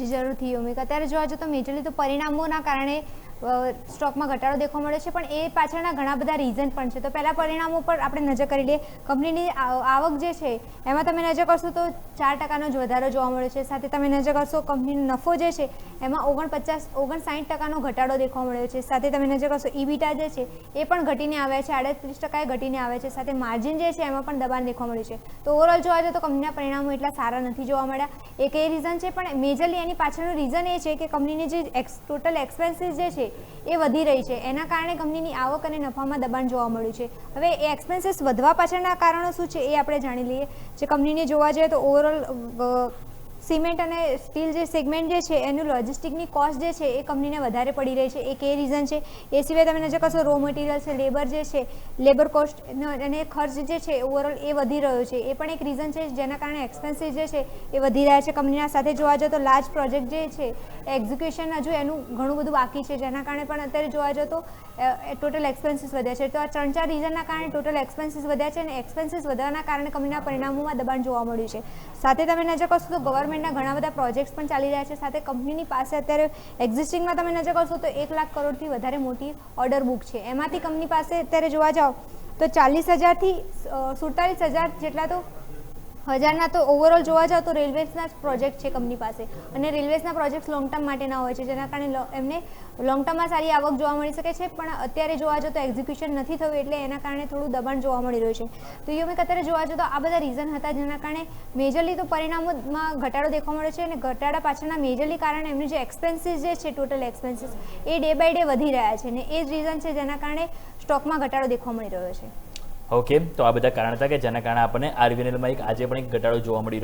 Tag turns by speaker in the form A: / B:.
A: જી જરૂરથી યોમિક, અત્યારે જોવા જો તો મેજરલી તો પરિણામોના કારણે સ્ટોકમાં ઘટાડો દેખવા મળ્યો છે, પણ એ પાછળના ઘણા બધા રીઝન પણ છે. તો પહેલાં પરિણામો પર આપણે નજર કરી લઈએ. કંપનીની આવક જે છે એમાં તમે નજર કરશો તો 4% જ વધારો જોવા મળ્યો છે. સાથે તમે નજર કરશો કંપનીનો નફો જે છે એમાં 59% ઘટાડો દેખવા મળ્યો છે. સાથે તમે નજર કરશો ઈબીટા જે છે એ પણ ઘટીને આવ્યા છે, 38% ઘટીને આવ્યા છે. સાથે માર્જિન જે છે એમાં પણ દબાણ દેખવા મળ્યું છે. તો ઓવરઓલ જોવા જાય તો કંપનીના પરિણામો એટલા સારા નથી જોવા મળ્યા. એક એ રીઝન છે, પણ મેજરલી એની પાછળનું રીઝન એ છે કે કંપનીની જે ટોટલ એક્સપેન્સીસ જે છે એ વધી રહી છે. એના કારણે કંપનીની આવક અને નફામાં દબાણ જોવા મળ્યું છે. હવે એ એક્સપેન્સીસ વધવા પાછળના કારણો શું છે એ આપણે જાણી લઈએ. જે કંપનીને જોવા જઈએ તો ઓવરઓલ સિમેન્ટ અને સ્ટીલ જે સેગમેન્ટ જે છે એનું લોજિસ્ટિકની કોસ્ટ જે છે એ કંપનીને વધારે પડી રહી છે. એક એ રીઝન છે. એ સિવાય તમે નજર કરશો રો મટીરિયલ છે, લેબર જે છે, લેબર કોસ્ટ અને ખર્ચ જે છે ઓવરઓલ એ વધી રહ્યો છે. એ પણ એક રીઝન છે જેના કારણે એક્સપેન્સીસ જે છે એ વધી રહ્યા છે કંપનીના. સાથે જોવા જઈએ તો લાર્જ પ્રોજેક્ટ જે છે એક્ઝિક્યુશન હજુ એનું ઘણું બધું બાકી છે, જેના કારણે પણ અત્યારે જોવા જઈએ તો ટોટલ એક્સપેન્સીસ વધ્યા છે. તો આ 3-4 રીઝનના કારણે ટોટલ એક્સપેન્સીસ વધ્યા છે અને એક્સપેન્સીસ વધવાના કારણે કંપનીના પરિણામોમાં દબાણ જોવા મળ્યું છે. સાથે તમે નજર કરશો તો ગવર્મેન્ટના ઘણા બધા પ્રોજેક્ટ્સ પણ ચાલી રહ્યા છે. સાથે કંપનીની પાસે અત્યારે એક્ઝિસ્ટિંગમાં તમે નજર કરશો તો 1 લાખ કરોડથી વધારે મોટી ઓર્ડર બુક છે. એમાંથી કંપની પાસે અત્યારે જોવા જાઓ તો 40,000થી 47,000 જેટલા તો હજારના તો ઓવરઓલ જોવા જાઓ તો રેલવેઝના જ પ્રોજેક્ટ છે કંપની પાસે. અને રેલવેઝના પ્રોજેક્ટ્સ લોંગ ટર્મ માટેના હોય છે, જેના કારણે એમને લોંગ ટર્મમાં સારી આવક જોવા મળી શકે છે. પણ અત્યારે જોવા જાઓ તો એક્ઝિક્યુશન નથી થયું, એટલે એના કારણે થોડું દબાણ જોવા મળી રહ્યું છે. તો યોમિક અત્યારે જોવા જાઓ તો આ બધા રીઝન હતા જેના કારણે મેજરલી તો પરિણામોમાં ઘટાડો દેખવા મળ્યો છે. અને ઘટાડા પાછળના મેજરલી કારણે એમની જે એક્સપેન્સીસ જે છે ટોટલ એક્સપેન્સીસ એ ડે બાય ડે વધી રહ્યા છે. અને એ જ રીઝન છે જેના કારણે સ્ટોકમાં ઘટાડો દેખવા મળી રહ્યો છે.
B: ઓકે, તો આ બધા કારણ હતા કે જેના કારણે આપણને આરવીએનએલમાં આજે પણ એક ઘટાડો જોવા મળી રહ્યો